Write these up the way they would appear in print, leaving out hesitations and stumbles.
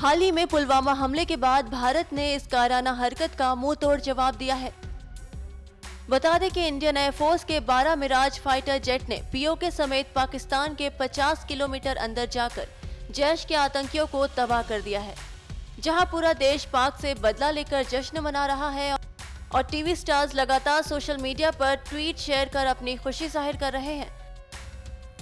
हाल ही में पुलवामा हमले के बाद भारत ने इस कायराना हरकत का मुंह तोड़ जवाब दिया है। बता दें कि इंडियन एयरफोर्स के 12 मिराज फाइटर जेट ने पीओके समेत पाकिस्तान के 50 किलोमीटर अंदर जाकर जैश के आतंकियों को तबाह कर दिया है, जहां पूरा देश पाक से बदला लेकर जश्न मना रहा है और टीवी स्टार्स लगातार सोशल मीडिया पर ट्वीट शेयर कर अपनी खुशी जाहिर कर रहे हैं।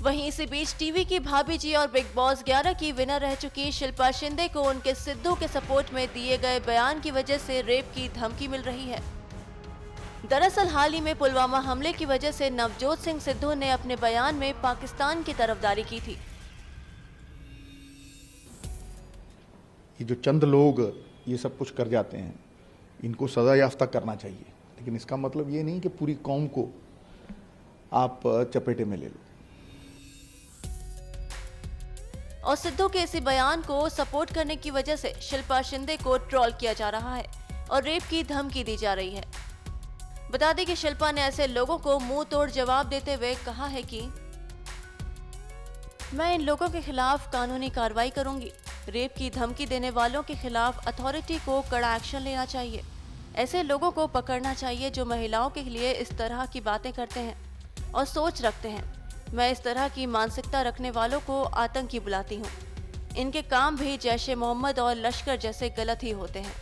वहीं इसी बीच टीवी की भाभी जी और बिग बॉस 11 की विनर रह चुकी शिल्पा शिंदे को उनके सिद्धू के सपोर्ट में दिए गए बयान की वजह से रेप की धमकी मिल रही है। दरअसल हाल ही में पुलवामा हमले की वजह से नवजोत सिंह सिद्धू ने अपने बयान में पाकिस्तान की तरफदारी की थी। ये जो चंद लोग ये सब कुछ कर जाते हैं, इनको सजा याफ्ता करना चाहिए, लेकिन इसका मतलब ये नहीं कि पूरी कौम को आप चपेटे में ले लो। और सिद्धू के इसी बयान को सपोर्ट करने की वजह से शिल्पा शिंदे को ट्रोल किया जा रहा है और रेप की धमकी दी जा रही है। बता दें कि शिल्पा ने ऐसे लोगों को मुंह तोड़ जवाब देते हुए कहा है कि मैं इन लोगों के खिलाफ कानूनी कार्रवाई करूंगी। रेप की धमकी देने वालों के खिलाफ अथॉरिटी को कड़ा एक्शन लेना चाहिए। ऐसे लोगों को पकड़ना चाहिए जो महिलाओं के लिए इस तरह की बातें करते हैं और सोच रखते हैं। मैं इस तरह की मानसिकता रखने वालों को आतंकी बुलाती हूँ। इनके काम भी जैशे मोहम्मद और लश्कर जैसे गलत ही होते हैं।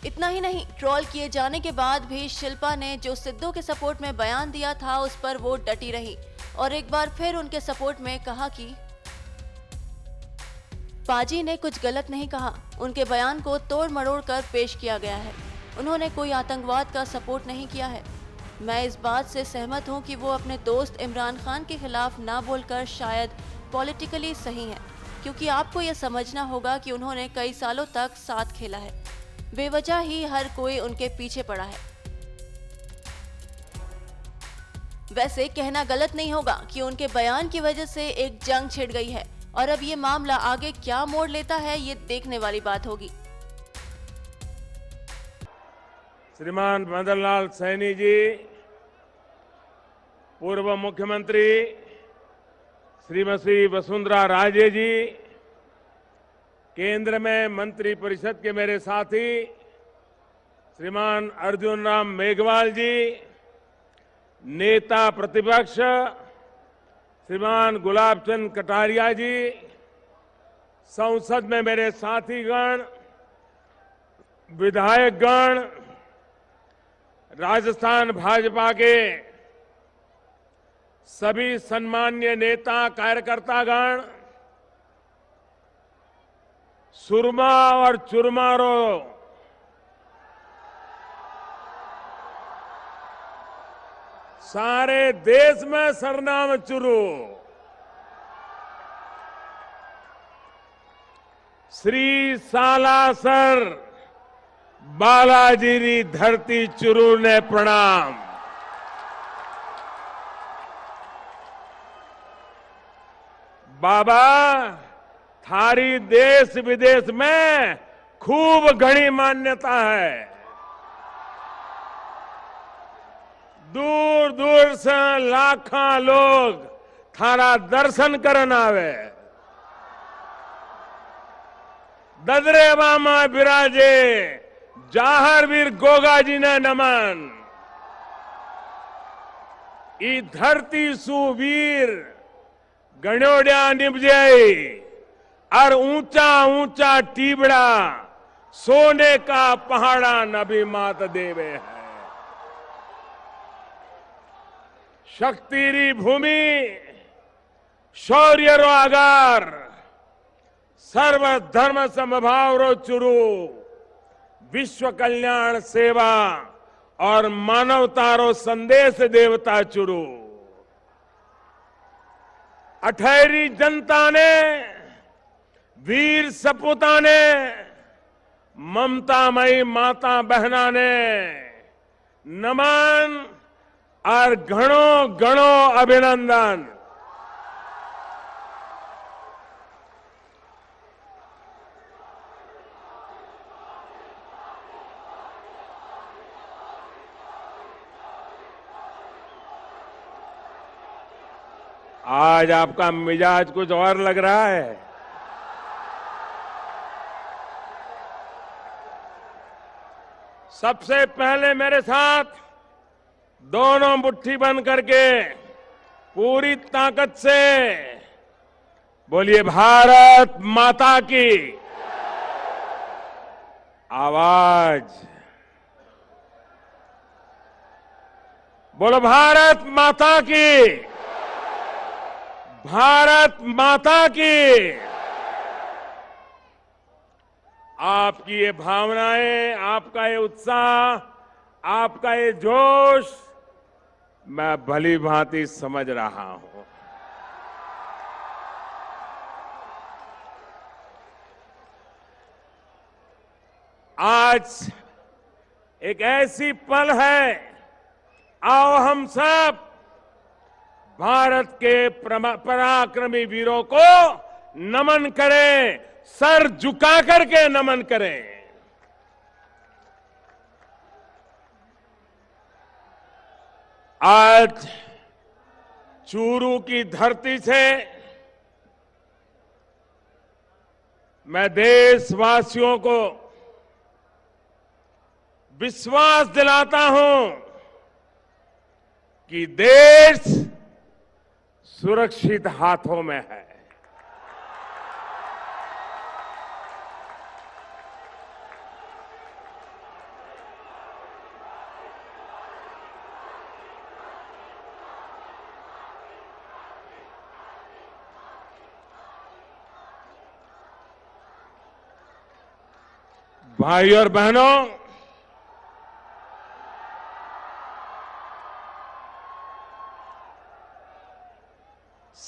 इतना ही नहीं, ट्रोल किए जाने के बाद भी शिल्पा ने जो सिद्धू के सपोर्ट में बयान दिया था उस पर वो डटी रही और एक बार फिर उनके सपोर्ट में कहा कि पाजी ने कुछ गलत नहीं कहा। उनके बयान को तोड़ मरोड़ कर पेश किया गया है। उन्होंने कोई आतंकवाद का सपोर्ट नहीं किया है। मैं इस बात से सहमत हूं कि वो अपने दोस्त इमरान खान के खिलाफ ना बोलकर शायद पॉलिटिकली सही हैं, क्योंकि आपको यह समझना होगा कि उन्होंने कई सालों तक साथ खेला है। बेवजह ही हर कोई उनके पीछे पड़ा है। वैसे कहना गलत नहीं होगा कि उनके बयान की वजह से एक जंग छिड़ गई है और अब ये मामला आगे क्या मोड़ लेता है ये देखने वाली बात होगी। श्रीमान मदन लाल सैनी जी, पूर्व मुख्यमंत्री श्रीमती वसुंधरा राजे जी, केंद्र में मंत्री परिषद के मेरे साथी श्रीमान अर्जुन राम मेघवाल जी, नेता प्रतिपक्ष श्रीमान गुलाब चंद कटारिया जी, संसद में मेरे साथीगण, विधायकगण, राजस्थान भाजपा के सभी सम्मान्य नेता कार्यकर्तागण, सुरमा और चुरमारों, सारे देश में सरनाम चुरू, श्री सालासर बालाजी री धरती चुरू ने प्रणाम। बाबा थारी देश विदेश में खूब घनी मान्यता है। दूर दूर से लाखों लोग थारा दर्शन करन आवे। ददरेवा में बिराजे जाहरवीर गोगा जी ने नमन। ई धरती सुवीर गणोड्या निपजे और ऊंचा ऊंचा टीबड़ा सोने का पहाड़ा नबी मात देवे है। शक्तिरी भूमि शौर्य रो आगार सर्व धर्म समभाव रो चुरू विश्व कल्याण सेवा और मानवता रो संदेश देवता चुरू। अठहरी जनता ने वीर सपूता ने ममतामयी माता बहना ने नमन और घणो घणो अभिनंदन। आज आपका मिजाज कुछ और लग रहा है। सबसे पहले मेरे साथ दोनों मुट्ठी बंद करके पूरी ताकत से बोलिए भारत माता की आवाज। बोलो भारत माता की, भारत माता की। आपकी ये भावनाएं, आपका ये उत्साह, आपका ये जोश मैं भली भांति समझ रहा हूं। आज एक ऐसी पल है, आओ हम सब भारत के पराक्रमी वीरों को नमन करें, सर झुका करके नमन करें। आज चूरू की धरती से मैं देशवासियों को विश्वास दिलाता हूं कि देश सुरक्षित हाथों में है। भाई और बहनों,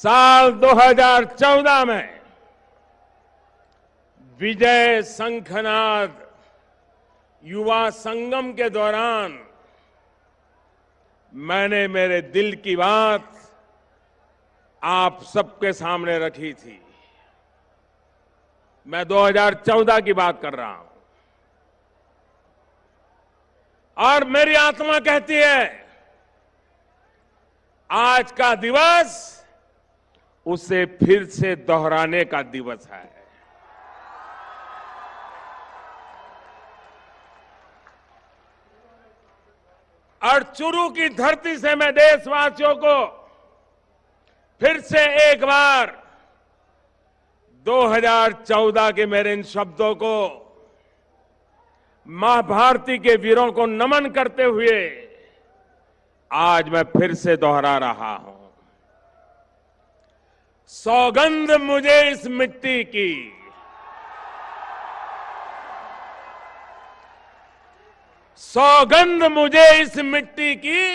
साल 2014 में विजय शंखनाद युवा संगम के दौरान मैंने मेरे दिल की बात आप सबके सामने रखी थी। मैं 2014 की बात कर रहा हूं और मेरी आत्मा कहती है आज का दिवस उसे फिर से दोहराने का दिवस है। और चूरू की धरती से मैं देशवासियों को फिर से एक बार 2014 के मेरे इन शब्दों को मां भारती के वीरों को नमन करते हुए आज मैं फिर से दोहरा रहा हूं। सौगंध मुझे इस मिट्टी की, सौगंध मुझे इस मिट्टी की,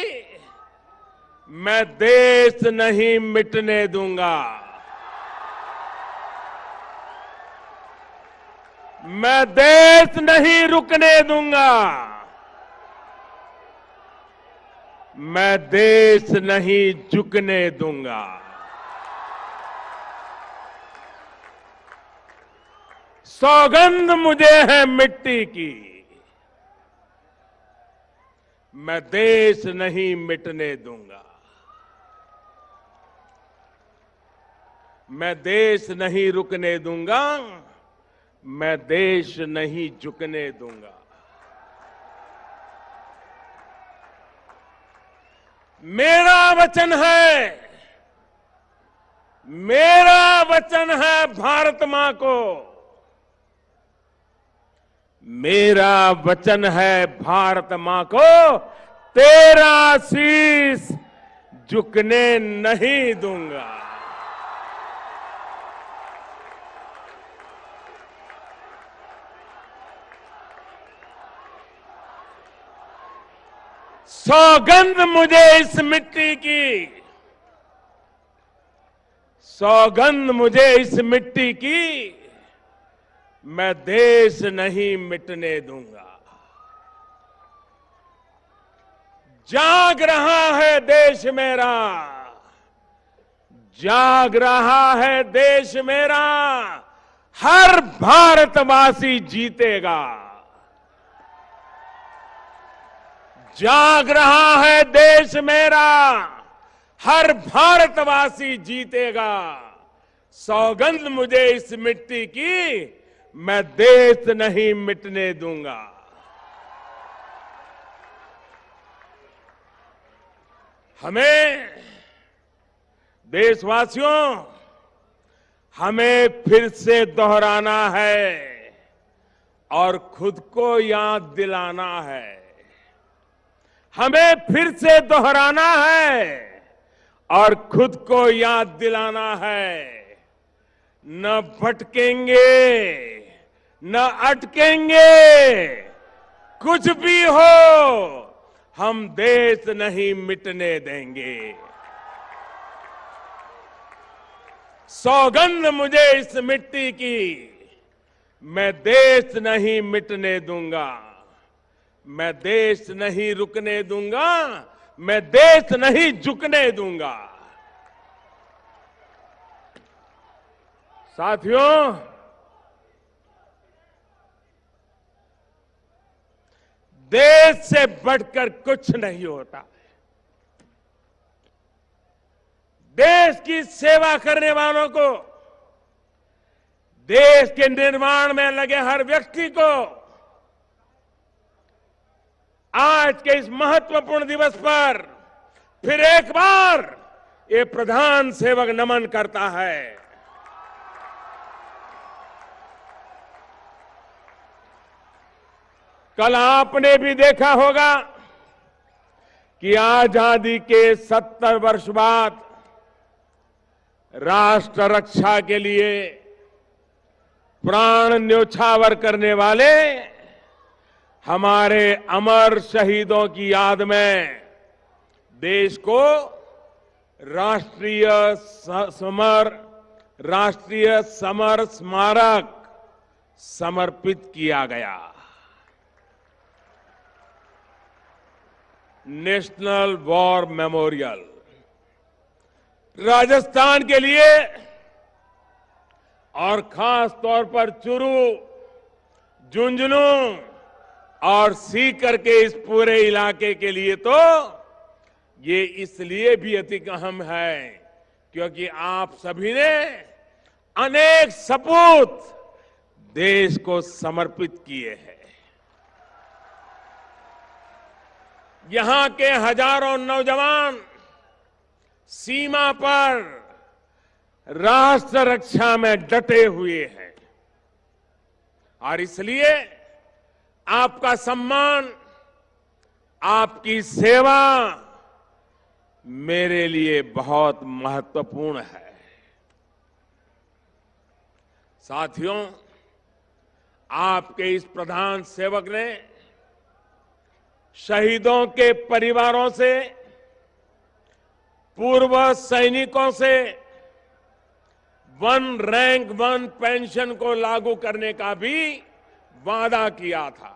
मैं देश नहीं मिटने दूंगा, मैं देश नहीं रुकने दूंगा, मैं देश नहीं झुकने दूंगा। सौगंध मुझे है मिट्टी की, मैं देश नहीं मिटने दूंगा, मैं देश नहीं रुकने दूंगा, मैं देश नहीं झुकने दूंगा। मेरा वचन है, मेरा वचन है भारत मां को, मेरा वचन है भारत मां को, तेरा शीश झुकने नहीं दूंगा। सौगंध मुझे इस मिट्टी की, सौगंध मुझे इस मिट्टी की, मैं देश नहीं मिटने दूंगा। जाग रहा है देश मेरा, जाग रहा है देश मेरा, हर भारतवासी जीतेगा। जाग रहा है देश मेरा, हर भारतवासी जीतेगा। सौगंध मुझे इस मिट्टी की, मैं देश नहीं मिटने दूंगा। हमें देशवासियों, हमें फिर से दोहराना है और खुद को याद दिलाना है। हमें फिर से दोहराना है और खुद को याद दिलाना है। न भटकेंगे, न अटकेंगे, कुछ भी हो, हम देश नहीं मिटने देंगे। सौगंध मुझे इस मिट्टी की, मैं देश नहीं मिटने दूंगा, मैं देश नहीं रुकने दूंगा, मैं देश नहीं झुकने दूंगा। साथियों, देश से बढ़कर कुछ नहीं होता। देश की सेवा करने वालों को, देश के निर्माण में लगे हर व्यक्ति को आज के इस महत्वपूर्ण दिवस पर फिर एक बार ये प्रधान सेवक नमन करता है। कल आपने भी देखा होगा कि आजादी के 70 वर्ष बाद राष्ट्र रक्षा के लिए प्राण न्योछावर करने वाले हमारे अमर शहीदों की याद में देश को राष्ट्रीय समर स्मारक समर्पित किया गया। नेशनल वॉर मेमोरियल राजस्थान के लिए और खास तौर पर चुरू, झुंझुनू और सीकर के इस पूरे इलाके के लिए तो ये इसलिए भी अति अहम है क्योंकि आप सभी ने अनेक सपूत देश को समर्पित किए हैं। यहां के हजारों नौजवान सीमा पर राष्ट्र रक्षा में डटे हुए हैं और इसलिए आपका सम्मान, आपकी सेवा मेरे लिए बहुत महत्वपूर्ण है। साथियों, आपके इस प्रधान सेवक ने शहीदों के परिवारों से, पूर्व सैनिकों से वन रैंक वन पेंशन को लागू करने का भी वादा किया था।